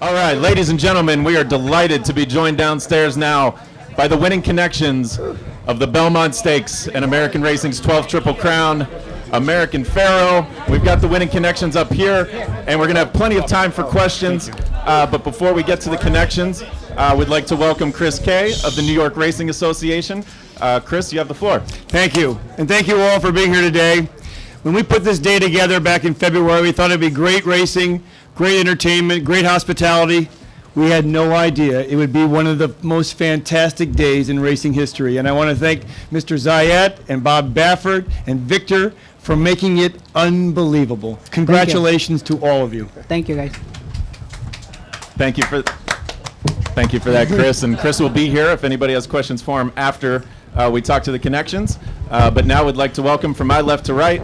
All right, ladies and gentlemen, we are delighted to be joined downstairs now by the winning connections of the Belmont Stakes and American Racing's 12th Triple Crown, American Pharoah. We've got the winning connections up here, and we're going to have plenty of time for questions. But before we get to the connections, we'd like to welcome Chris Kay of the New York Racing Association. Chris, you have the floor. Thank you, and thank you all for being here today. When we put this day together back in February, we thought it'd be great racing, great entertainment, great hospitality. We had no idea it would be one of the most fantastic days in racing history. And I want to thank Mr. Zayat and Bob Baffert and Victor for making it unbelievable. Congratulations to all of you. Thank you, guys. Thank you for that, Chris. And Chris will be here if anybody has questions for him after we talk to the connections. But now we'd like to welcome from my left to right,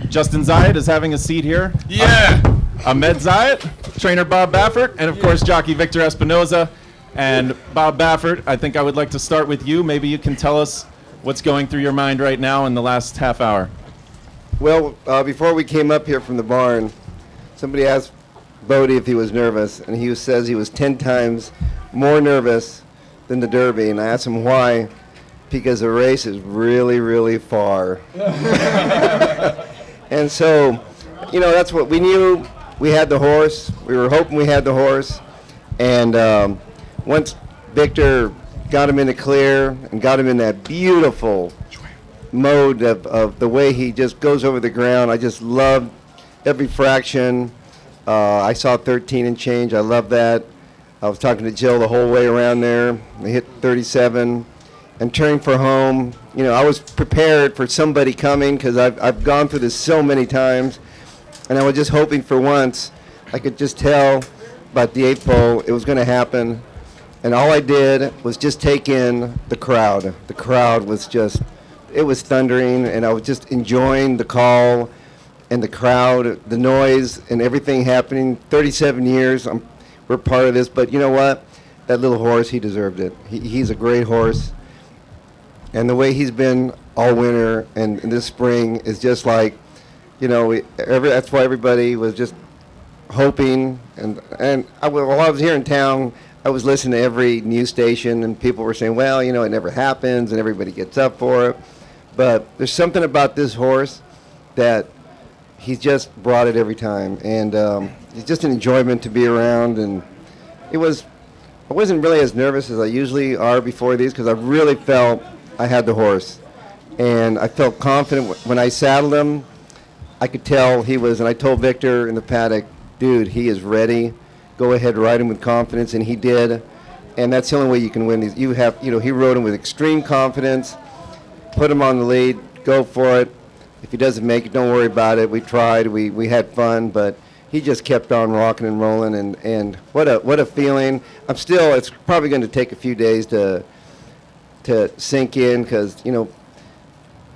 Justin Zayat is having a seat here. Yeah. Ahmed Zayat, trainer Bob Baffert, and of course jockey Victor Espinoza. And Bob Baffert, I think I would like to start with you. Maybe you can tell us what's going through your mind right now in the last half hour. Well, before we came up here from the barn, somebody asked Bodie if he was nervous, and he says he was 10 times more nervous than the Derby, and I asked him why, because the race is really, really far. And so, you know, that's what we knew. We had the horse. We were hoping we had the horse. And once Victor got him in the clear and got him in that beautiful mode of the way he just goes over the ground, I just loved every fraction. I saw 13 and change. I love that. I was talking to Jill the whole way around there. I hit 37 and turning for home. You know, I was prepared for somebody coming because I've gone through this so many times. And I was just hoping for once I could just tell about the 8th pole it was going to happen. And all I did was just take in the crowd. The crowd was just, it was thundering, and I was just enjoying the call and the crowd, the noise, and everything happening. 37 years, we're part of this. But you know what? That little horse, he deserved it. He's a great horse. And the way he's been all winter and this spring is just like, you know, that's why everybody was just hoping. While I was here in town, I was listening to every news station, and people were saying, well, you know, it never happens, and everybody gets up for it. But there's something about this horse that he's just brought it every time. And it's just an enjoyment to be around. And I wasn't really as nervous as I usually are before these because I really felt I had the horse. And I felt confident when I saddled him. I could tell he was, and I told Victor in the paddock, dude, he is ready. Go ahead, ride him with confidence, and he did. And that's the only way you can win these. You know, he rode him with extreme confidence, put him on the lead, go for it. If he doesn't make it, don't worry about it. We tried, we had fun, but he just kept on rocking and rolling, and what a feeling. It's probably going to take a few days to sink in because, you know,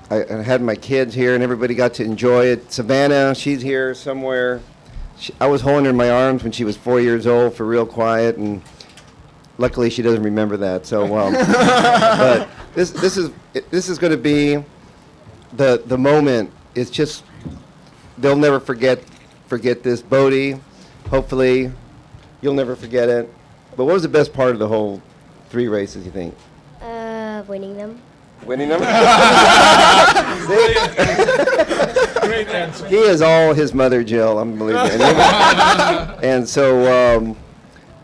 I had my kids here, and everybody got to enjoy it. Savannah, she's here somewhere. I was holding her in my arms when she was 4 years old for real quiet, and luckily she doesn't remember that. So, but this is going to be the moment. It's just they'll never forget this. Bodie, hopefully, you'll never forget it. But what was the best part of the whole 3 races, you think? Winning them. Winning them? Great answer. He is all his mother, Jill. I'm believing. And so,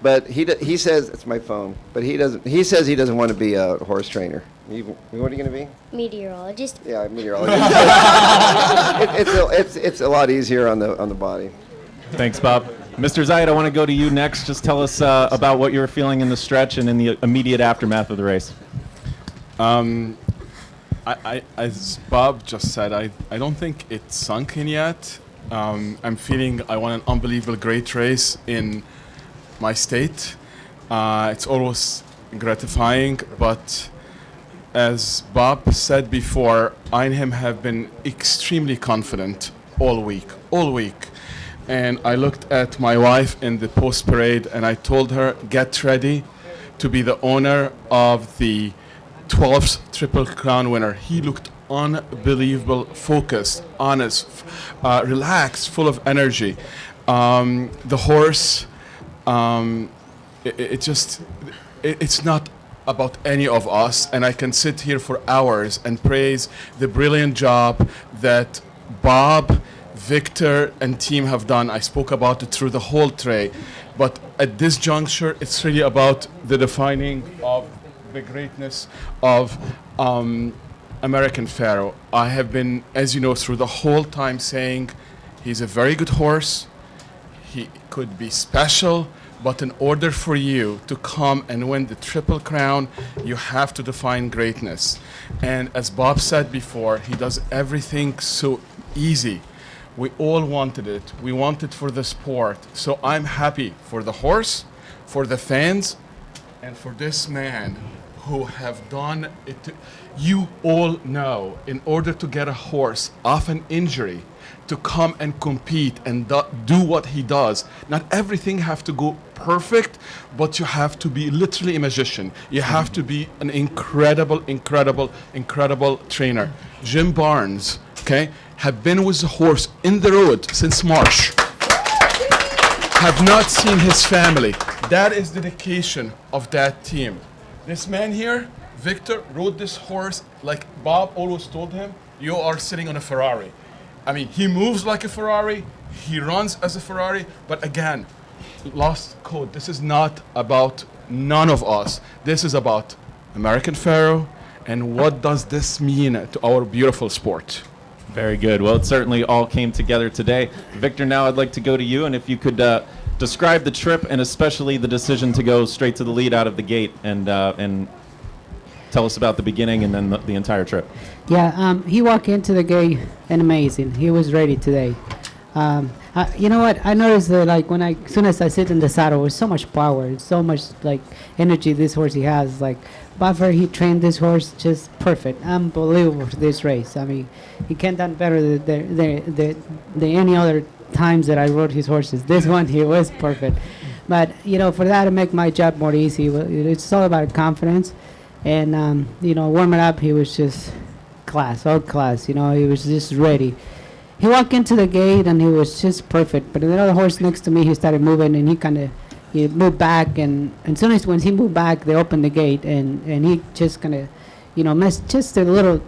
but he says it's my phone. But he doesn't. He says he doesn't want to be a horse trainer. What are you going to be? Meteorologist. Yeah, meteorologist. It's a lot easier on the body. Thanks, Bob. Mr. Zayat, I want to go to you next. Just tell us about what you were feeling in the stretch and in the immediate aftermath of the race. As Bob just said, I don't think it's sunk in yet. I'm feeling I won an unbelievable great race in my state. It's always gratifying, but as Bob said before, I and him have been extremely confident all week. And I looked at my wife in the post parade and I told her, get ready to be the owner of the 12th Triple Crown winner. He looked unbelievable, focused, honest, relaxed, full of energy. The horse it just it's not about any of us, and I can sit here for hours and praise the brilliant job that Bob, Victor, and team have done. I spoke about it through the whole tray, but at this juncture, it's really about the defining of the greatness of American Pharoah. I have been, as you know, through the whole time saying he's a very good horse. He could be special, but in order for you to come and win the Triple Crown, you have to define greatness. And as Bob said before, he does everything so easy. We all wanted it. We want it for the sport. So I'm happy for the horse, for the fans, and for this man who have done it. You all know, in order to get a horse off an injury, to come and compete and do what he does, not everything have to go perfect, but you have to be literally a magician. You have to be an incredible trainer. Jim Barnes, okay, have been with the horse in the road since March. Have not seen his family. That is dedication of that team. This man here, Victor, rode this horse like Bob always told him, you are sitting on a Ferrari. I mean, he moves like a Ferrari, he runs as a Ferrari, but again, lost code. This is not about none of us. This is about American Pharoah, and what does this mean to our beautiful sport? Very good. Well, it certainly all came together today. Victor, now I'd like to go to you, and if you could describe the trip and especially the decision to go straight to the lead out of the gate, and tell us about the beginning and then the entire trip. Yeah, he walked into the gate and amazing. He was ready today. You know what? I noticed that like as soon as I sit in the saddle, with so much power, so much like energy this horse he has. Like Baffert, he trained this horse just perfect, unbelievable for this race. I mean, he can't done better than any other times that I rode his horses. This one, he was perfect. But you know, for that to make my job more easy, it's all about confidence. And you know, warming up, he was just all class. You know, he was just ready. He walked into the gate and he was just perfect. But the other horse next to me, he started moving and he moved back. And as soon as when he moved back, they opened the gate and he just kind of, you know, missed just a little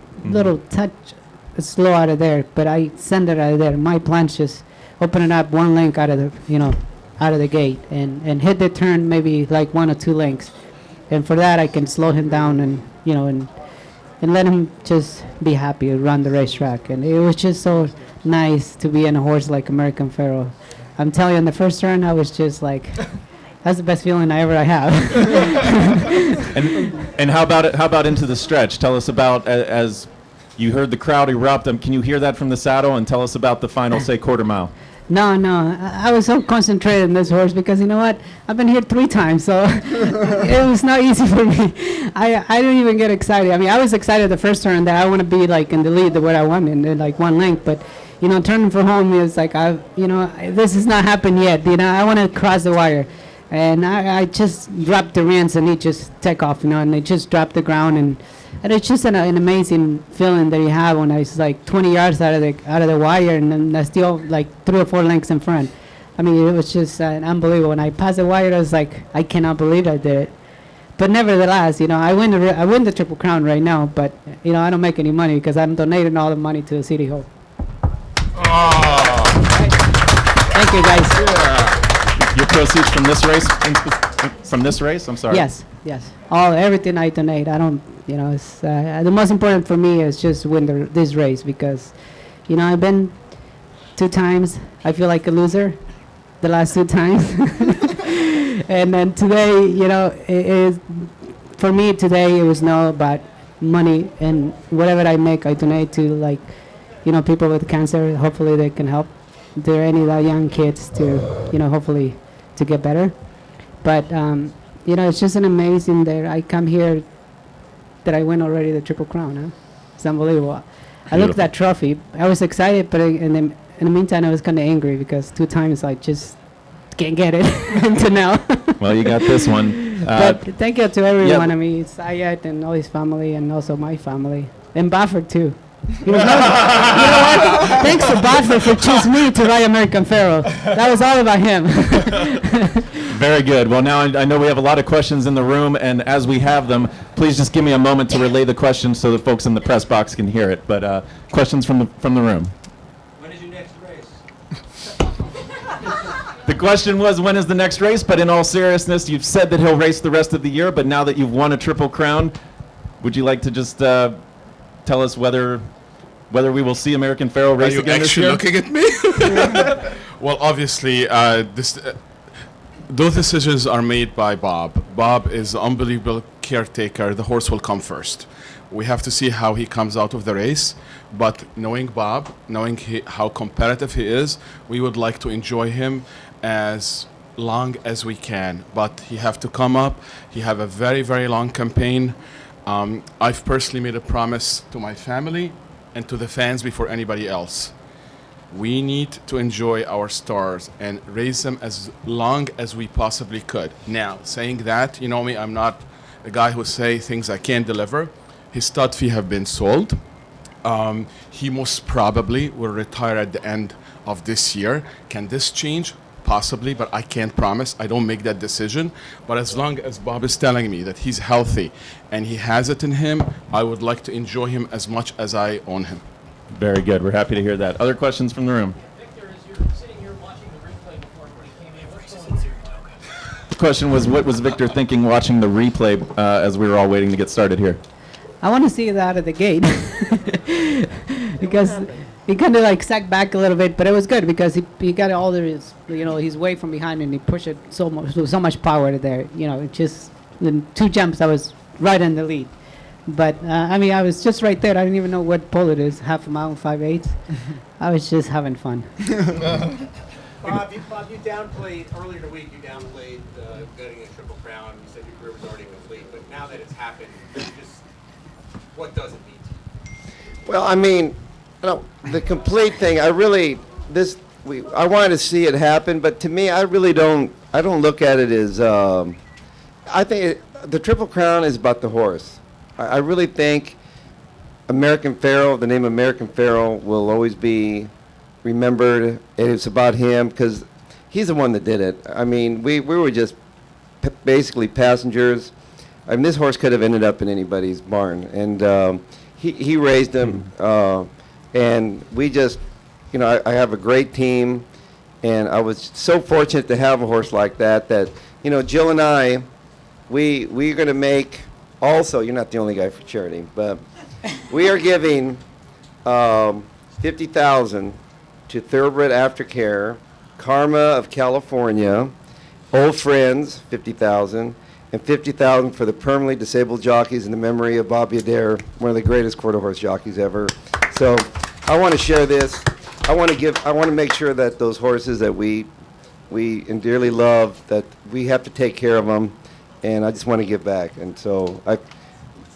touch, slow out of there. But I sent it out of there. My plan's just opening up one length out of the gate and hit the turn maybe like 1 or 2 lengths. And for that, I can slow him down and, you know, and let him just be happy and run the racetrack. And it was just so nice to be in a horse like American Pharoah. I'm telling you, in the first turn, I was just like, that's the best feeling I have. And how about into the stretch? Tell us about, as you heard the crowd erupt, can you hear that from the saddle? And tell us about the final, say, quarter mile. No, I was so concentrated on this horse because you know what? I've been here 3 times, so it was not easy for me. I didn't even get excited. I mean, I was excited the first turn that I want to be like in the lead where I won in like 1 length, but you know, turning for home is like this has not happened yet. You know, I want to cross the wire, and I just dropped the reins and it just took off, you know, and it just dropped the ground and it's just an amazing feeling that you have when it's like 20 yards out of the wire and then that's still like 3 or 4 lengths in front. I mean, it was just unbelievable. When I passed the wire, I was like, I cannot believe I did it. But nevertheless, you know, I win the Triple Crown right now, but you know, I don't make any money because I'm donating all the money to the City Hall. Oh. Right. Thank you, guys. Yeah. Your proceeds from this race? From this race? I'm sorry. Yes. Everything I donate. I don't. You know, it's, the most important for me is just win this race because, you know, I've been 2 times. I feel like a loser the last 2 times. And then today, you know, for me today, it was not about money and whatever I make, I donate to like, you know, people with cancer. Hopefully they can help. There are any young kids to, you know, hopefully to get better. But, you know, it's just an amazing that I come here that I win already the Triple Crown. Huh? It's unbelievable. I looked at that trophy. I was excited, but in the meantime, I was kind of angry because 2 times I just can't get it until now. Well, you got this one. But thank you to everyone. Yeah. I mean, Zayat and all his family and also my family. And Baffert, too. You know what? Thanks to Baffert for choosing me to ride American Pharoah. That was all about him. Very good. Well, now I know we have a lot of questions in the room, and as we have them, please just give me a moment to relay the questions so the folks in the press box can hear it. But questions from the room. When is your next race? The question was, when is the next race? But in all seriousness, you've said that he'll race the rest of the year, but now that you've won a Triple Crown, would you like to just tell us whether we will see American Pharoah race again this year? Are you actually looking at me? Well, obviously, those decisions are made by Bob. Bob is an unbelievable caretaker. The horse will come first. We have to see how he comes out of the race. But knowing Bob, knowing how competitive he is, we would like to enjoy him as long as we can. But he have to come up. He have a very, very long campaign. I've personally made a promise to my family and to the fans before anybody else. We need to enjoy our stars and raise them as long as we possibly could. Now, saying that, you know me, I'm not a guy who say things I can't deliver. His stud fee have been sold. He most probably will retire at the end of this year. Can this change? Possibly, but I can't promise. I don't make that decision. But as long as Bob is telling me that he's healthy and he has it in him, I would like to enjoy him as much as I own him. Very good. We're happy to hear that. Other questions from the room? Victor, as you're sitting here watching the replay before everybody came in, what's going on? The question was, what was Victor thinking watching the replay as we were all waiting to get started here? I want to see it out of the gate because he kind of like sagged back a little bit, but it was good because he got all his, his weight from behind and he pushed it so much power there. It just the 2 jumps I was right in the lead. But I mean, I was just right there. I didn't even know what pole it is. Half a mile and 5/8. I was just having fun. Bob, you downplayed earlier in the week. You downplayed getting a Triple Crown. You said your career was already complete, but now that it's happened, what does it mean to you? Well, I mean, the complete thing. I wanted to see it happen, but to me, I really don't. I don't look at it as. I think the Triple Crown is about the horse. I really think American Pharoah, the name American Pharoah, will always be remembered. It's about him because he's the one that did it. I mean, we were just basically passengers. I mean, this horse could have ended up in anybody's barn, and he raised him, and we just, I have a great team, and I was so fortunate to have a horse like that. Jill and I, we're going to make. Also, you're not the only guy for charity, but we are giving $50,000 to Thoroughbred Aftercare, Karma of California, Old Friends, $50,000, and $50,000 for the permanently disabled jockeys in the memory of Bob Baffert, one of the greatest quarter horse jockeys ever. So I want to share this. I want to make sure that those horses that we dearly love, that we have to take care of them. And I just want to give back. And so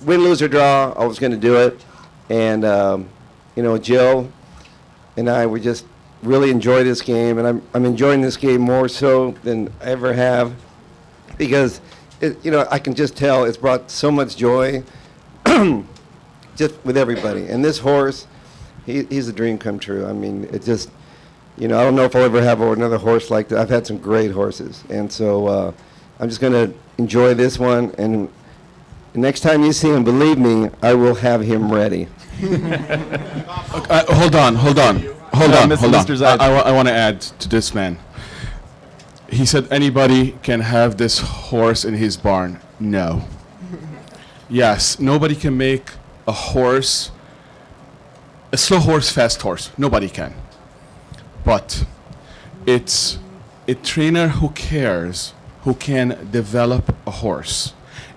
win, lose, or draw, I was going to do it. And, Jill and I, we just really enjoy this game. And I'm enjoying this game more so than I ever have because, I can just tell it's brought so much joy just with everybody. And this horse, he's a dream come true. I mean, it just, I don't know if I'll ever have another horse like that. I've had some great horses. And so I'm just going to enjoy this one, and next time you see him, believe me, I will have him ready. Hold on. Mr. Zayat. I want to add to this man. He said anybody can have this horse in his barn. No. Yes, nobody can make a horse, a slow horse, fast horse. Nobody can. But it's a trainer who cares who can develop a horse.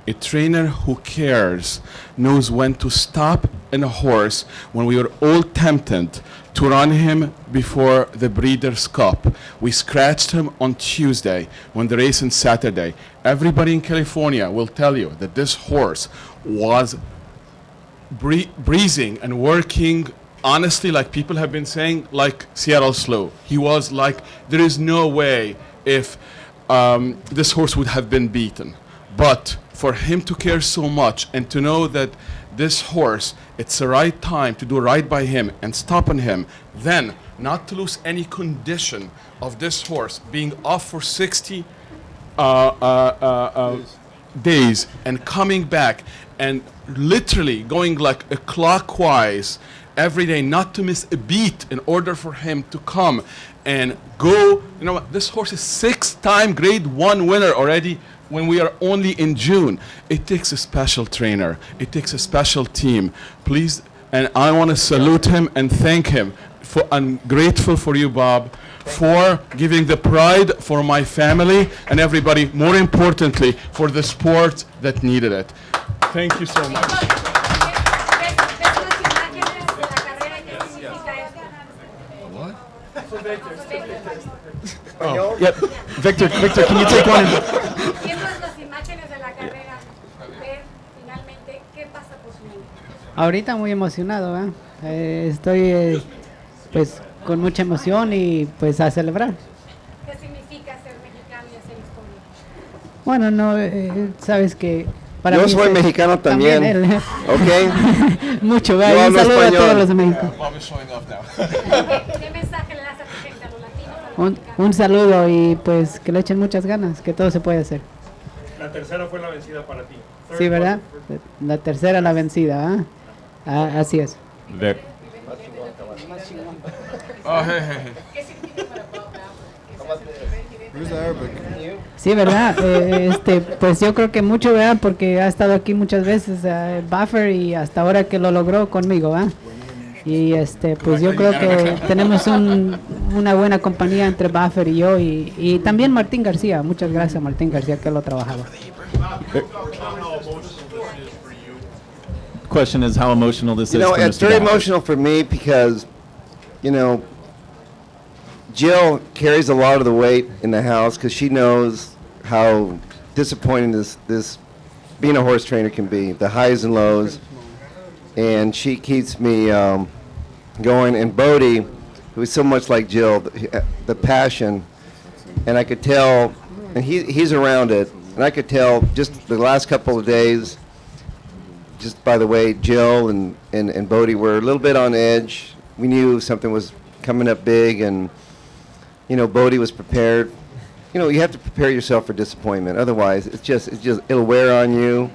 A trainer who cares knows when to stop in a horse when we were all tempted to run him before the Breeders' Cup. We scratched him on Tuesday when the race on Saturday. Everybody in California will tell you that this horse was breezing and working honestly, like people have been saying, like Seattle Slow. He was like, there is no way if this horse would have been beaten. But for him to care so much and to know that this horse, it's the right time to do right by him and stop on him, then not to lose any condition of this horse being off for 60 days and coming back and literally going like a clockwise every day, not to miss a beat in order for him to come and go. You know what? This horse is 6-time Grade 1 winner already when we are only in June. It takes a special trainer. It takes a special team. Please, and I want to salute him and thank him. I'm grateful for you, Bob, for giving the pride for my family and everybody, more importantly, for the sport that needed it. Thank you so much. What? Oh, yep. Victor, can you take one? Ahorita muy emocionado, ¿eh? Estoy pues con mucha emoción y pues a celebrar. ¿Qué significa ser mexicano y hacer historia? Bueno, no, sabes que para Yo mí soy mexicano también. él. ¿Ok? Mucho, Yo ¿verdad? Un hablo saludo a español. todos los mexicanos. Bob is showing off now. ¿Qué mensaje le das a tu gente, a los latinos? Un saludo y pues que le echen muchas ganas, que todo se puede hacer. La tercera fue la vencida para ti. Sí, ¿verdad? La tercera la vencida, ¿ah? Ah, así es. Vic. Oh, hey, hey, hey. ¿Qué significa para Bob Sí, ¿verdad? Pues yo creo que mucho, ¿verdad? Porque ha estado aquí muchas veces Baffert y hasta ahora que lo logró conmigo, ¿verdad? Y pues yo creo que tenemos una buena compañía entre Baffert y yo y también Martín García. Muchas gracias Martín García que lo ha trabajado. Question is how emotional this You is know, for it's Mr. very Baffert. emotional for me because, you know, Jill carries a lot of the weight in the house because she knows how disappointing this being a horse trainer can be, the highs and lows, and she keeps me going. And Bodie, who is so much like Jill, the passion, and I could tell, and he's around it, and I could tell just the last couple of days, just by the way Jill and Bodie were a little bit on edge. We knew something was coming up big, and you know, Bodie was prepared. You know, you have to prepare yourself for disappointment. Otherwise, it'll wear on you.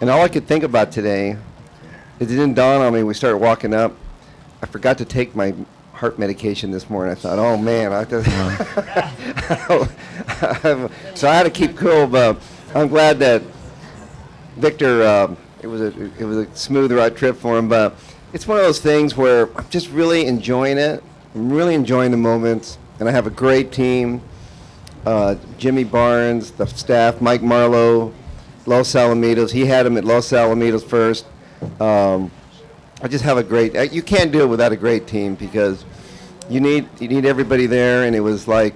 And all I could think about today, it didn't dawn on me. We started walking up. I forgot to take my heart medication this morning. I thought, oh man, so I had to keep cool. But I'm glad that Victor. It was a smooth right trip for him. But it's one of those things where I'm just really enjoying it. I'm really enjoying the moments, and I have a great team. Jimmy Barnes, the staff, Mike Marlowe, Los Alamitos. He had him at Los Alamitos first. I just have a great. You can't do it without a great team because you need everybody there. And it was like,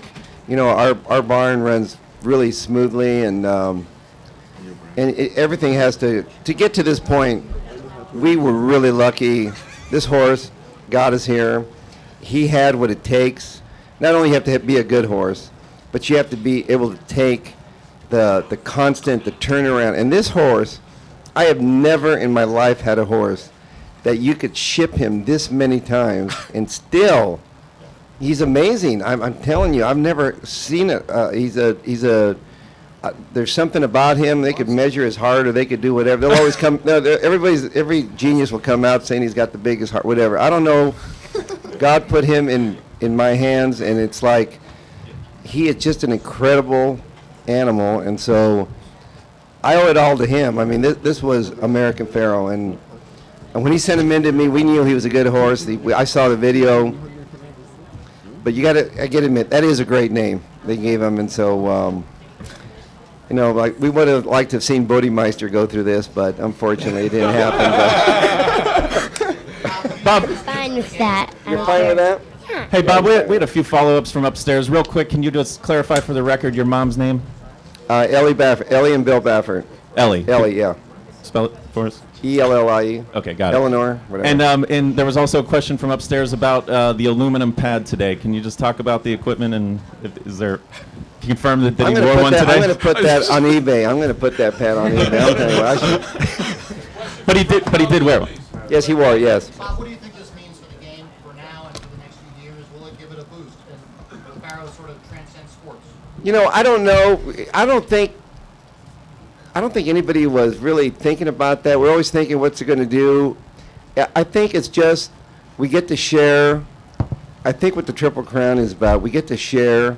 you know, our barn runs really smoothly, and everything has to get to this point. We were really lucky. This horse got us here. He had what it takes. Not only you have to be a good horse, but you have to be able to take the constant, the turnaround. And this horse, I have never in my life had a horse that you could ship him this many times and still, he's amazing. I'm telling you, I've never seen it. There's something about him. They could measure his heart, or they could do whatever. They'll always come. No, every genius will come out saying he's got the biggest heart, whatever. I don't know. God put him in my hands, and it's like he is just an incredible animal, and so I owe it all to him. I mean, this was American Pharoah, and when he sent him in to me, we knew he was a good horse. I saw the video, but I got to admit, that is a great name they gave him, and so. You know, like we would have liked to have seen Bodemeister go through this, but unfortunately it didn't happen. Bob, Fine with that. I You're don't fine care. with that? hey Bob, we had a few follow-ups from upstairs. Real quick, can you just clarify for the record your mom's name? Ellie Baffert, Ellie and Bill Baffert. Ellie. Ellie, yeah. Spell it for us. Ellie. Okay, got it. Eleanor, whatever. And there was also a question from upstairs about the aluminum pad today. Can you just talk about the equipment and is there? Can you confirm that I'm he gonna wore put one that. today? I'm going to put that on eBay. I'm going to put that pad on eBay. I'm telling you, I should. But he did wear one. Yes, he wore it. Yes. Bob, what do you think this means for the game for now and for the next few years? Will it give it a boost? And Pharoah sort of transcends sports. You know, I don't know. I don't think anybody was really thinking about that. We're always thinking, what's it going to do? I think it's just we get to share. I think what the Triple Crown is about, we get to share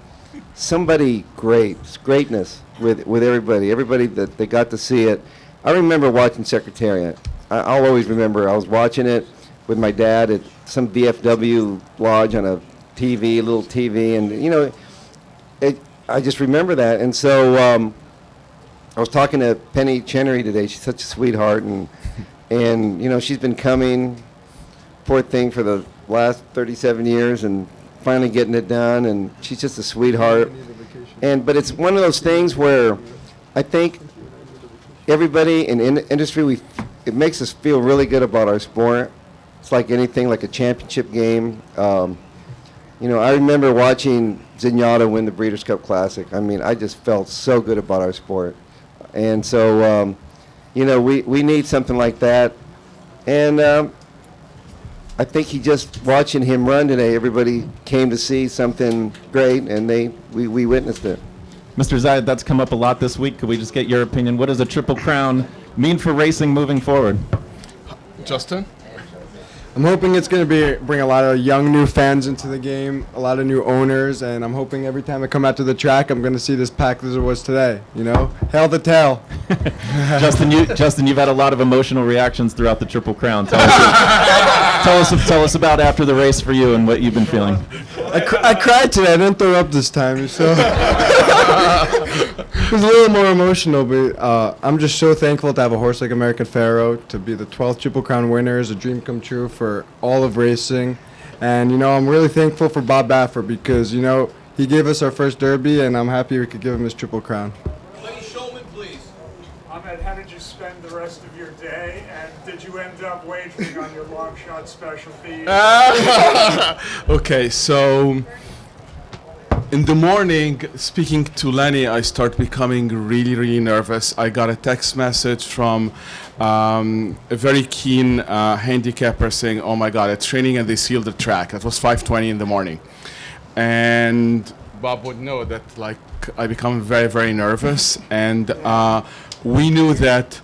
somebody greatness with everybody that got to see it. I remember watching Secretariat. I'll always remember I was watching it with my dad at some VFW lodge on a TV, little TV, and you know, I just remember that. And so I was talking to Penny Chenery today. She's such a sweetheart, and you know, she's been coming, poor thing, for the last 37 years, and finally getting it done. And she's just a sweetheart. But it's one of those things where I think everybody in the industry, it makes us feel really good about our sport. It's like anything, like a championship game. You know, I remember watching Zenyatta win the Breeders' Cup Classic. I mean, I just felt so good about our sport. And so, you know, we need something like that. And I think watching him run today, everybody came to see something great, and we witnessed it. Mr. Zayat, that's come up a lot this week. Could we just get your opinion? What does a Triple Crown mean for racing moving forward? Justin? I'm hoping it's going to bring a lot of young new fans into the game, a lot of new owners, and I'm hoping every time I come out to the track, I'm going to see this packed as it was today. You know, hail the tail. Justin, you've had a lot of emotional reactions throughout the Triple Crown. Tell us about after the race for you and what you've been feeling. I cried today. I didn't throw up this time, so it was a little more emotional. But I'm just so thankful to have a horse like American Pharoah, to be the 12th Triple Crown winner is a dream come true for all of racing. And, you know, I'm really thankful for Bob Baffert because, you know, he gave us our first Derby, and I'm happy we could give him his Triple Crown. Lenny Shulman, please. Ahmed, how did you spend the rest of your day, and did you end up wagering on your long shot specialty? Okay, so in the morning, speaking to Lenny, I start becoming really, really nervous. I got a text message from a very keen handicapper saying, "Oh my God, it's raining and they sealed the track." That was 5:20 in the morning, and Bob would know that, like, I become very, very nervous, and we knew that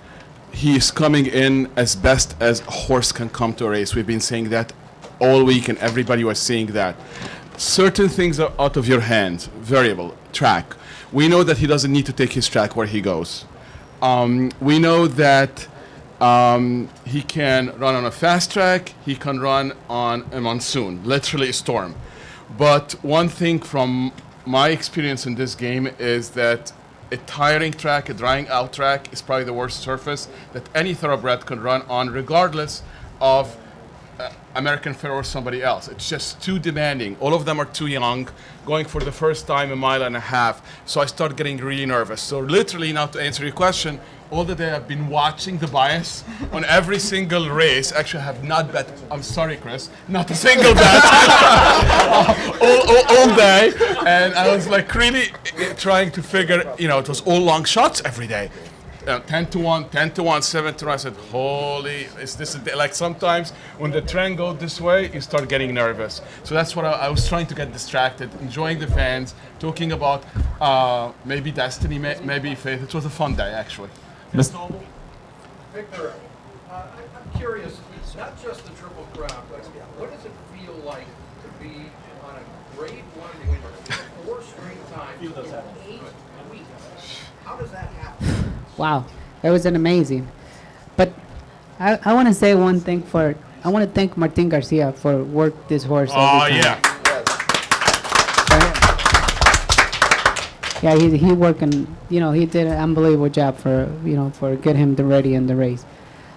he is coming in as best as a horse can come to a race. We've been saying that all week, and everybody was saying that. Certain things are out of your hands. Variable, track. We know that he doesn't need to take his track where he goes. We know that he can run on a fast track. He can run on a monsoon, literally a storm. But one thing from my experience in this game is that a tiring track, a drying out track, is probably the worst surface that any thoroughbred can run on, regardless of American Pharoah or somebody else. It's just too demanding. All of them are too young, going for the first time a mile and a half. So I start getting really nervous. So literally, now to answer your question, all the day I've been watching the bias on every single race. Actually, I have not bet. I'm sorry, Chris, not a single bet all day. And I was like really trying to figure. You know, it was all long shots every day. 10 to 1, 10 to 1, 7 to 1. I said, holy, is this a day? Like sometimes when the trend goes this way, you start getting nervous. So that's what I was trying to get distracted, enjoying the fans, talking about maybe destiny, maybe faith. It was a fun day, actually. Victor, I'm curious, not just the Triple Crown, but what does it feel like to be on a Grade 1 winner 4 straight times in 8 weeks? How does that happen? Wow, it was an amazing. But I want to say one thing I want to thank Martin Garcia for work this horse. Oh, every time. yeah. Yeah, he working, you know, he did an unbelievable job for get him ready in the race.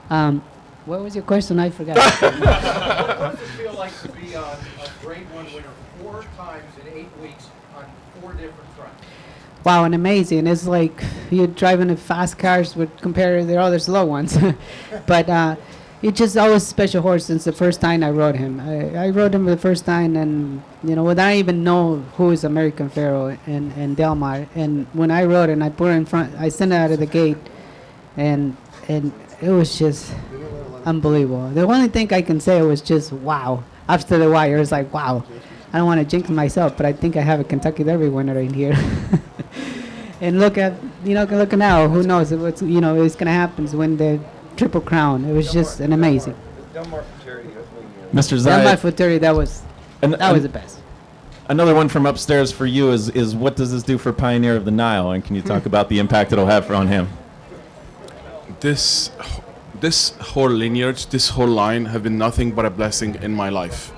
What was your question? I forgot. What does it feel like to be on a Grade 1 winner 4 times in 8 weeks on 4 different fronts? Wow, and amazing. It's like you're driving the fast cars compared to the other slow ones. But it's just always a special horse since the first time I rode him. I rode him the first time, and, you know, without even know who is American Pharoah and Del Mar. And when I rode it and I put it in front, I sent it out of the gate, and it was just unbelievable. The only thing I can say was just wow. After the wire, it's like, wow. I don't want to jinx myself, but I think I have a Kentucky Derby winner in here. And look at now. Who knows what's it's gonna happen when the Triple Crown. It was just an amazing. Mr. Belmont Zayat, Stakes, that was the best. another one from upstairs for you is what does this do for Pioneer of the Nile, and can you talk about the impact it'll have on him? This whole lineage, this whole line have been nothing but a blessing in my life,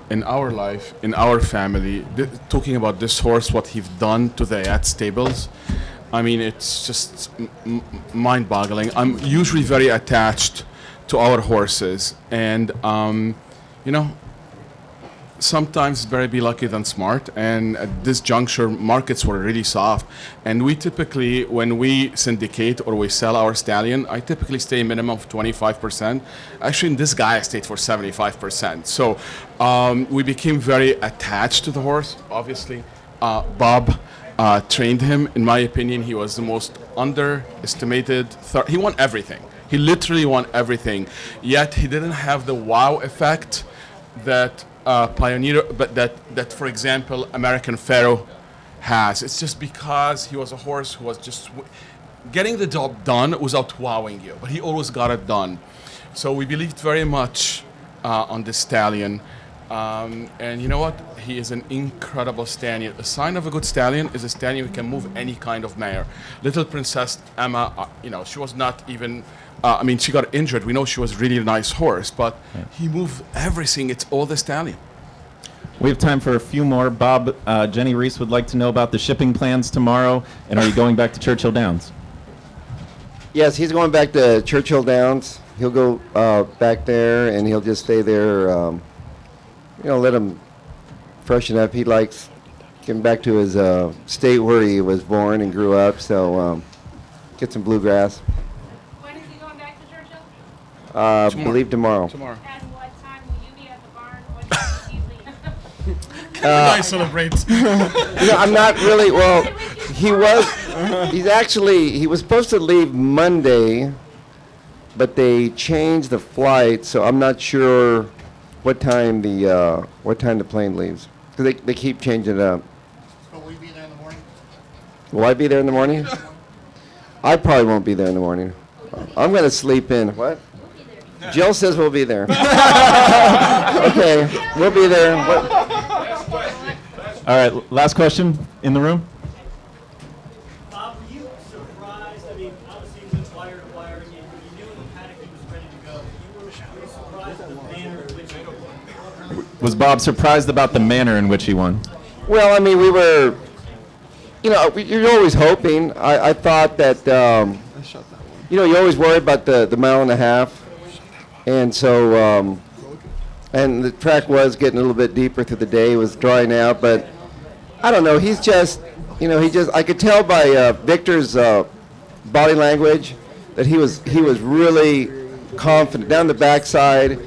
in our family. Talking about this horse, what he's done to the Zayat stables, I mean, it's just mind-boggling. I'm usually very attached to our horses, and sometimes better be lucky than smart. And at this juncture, markets were really soft, and we typically, when we syndicate or we sell our stallion, I typically stay minimum of 25%. Actually, in this guy, I stayed for 75%. So we became very attached to the horse. Obviously, Bob trained him. In my opinion, he was the most underestimated. He won everything. He literally won everything. Yet he didn't have the wow effect that Pioneer, but that for example American Pharoah has. It's just because he was a horse who was just getting the job done without wowing you, but he always got it done. So we believed very much on this stallion, and you know what? He is an incredible stallion. A sign of a good stallion is a stallion who can move any kind of mare. Little Princess Emma, she was not even. She got injured. We know she was really a nice horse, but he moved everything. It's all the stallion. We have time for a few more. Bob, Jenny Reese would like to know about the shipping plans tomorrow, and are you going back to Churchill Downs? Yes, he's going back to Churchill Downs. He'll go back there, and he'll just stay there. Let him freshen up. He likes getting back to his state where he was born and grew up, so get some bluegrass. Believe tomorrow. Tomorrow. And what time will you be at the barn? What time will you leave? The guy celebrates. I'm not really. Well, he was supposed to leave Monday, but they changed the flight, so I'm not sure what time the plane leaves, because they keep changing it up. Will we be there in the morning? Will I be there in the morning? I probably won't be there in the morning. I'm going to sleep in. What? Jill says we'll be there. Okay, we'll be there. All right, last question in the room. Bob, were you surprised? I mean, obviously he went wire to wire, and you knew in the paddock he was ready to go. You were surprised at the manner in which he won. Was Bob surprised about the manner in which he won? Well, I mean, we were, you're always hoping. I thought that, you always worry about the mile and a half. And so, and the track was getting a little bit deeper through the day. It was drying out, but I don't know. He's just, I could tell by Victor's body language that he was really confident down the backside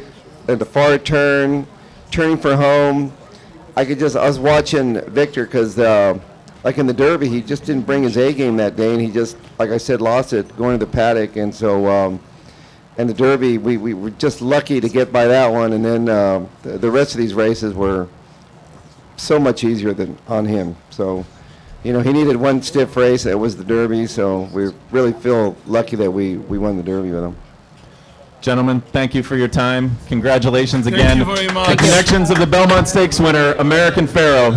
at the far turning for home. I was watching Victor because, like in the Derby, he just didn't bring his A game that day, and he just, like I said, lost it going to the paddock, and so. And the Derby, we were just lucky to get by that one, and then the rest of these races were so much easier than on him. So, he needed one stiff race. It was the Derby, so we really feel lucky that we won the Derby with him. Gentlemen, thank you for your time. Congratulations again. Thank you very much. The connections of the Belmont Stakes winner, American Pharoah.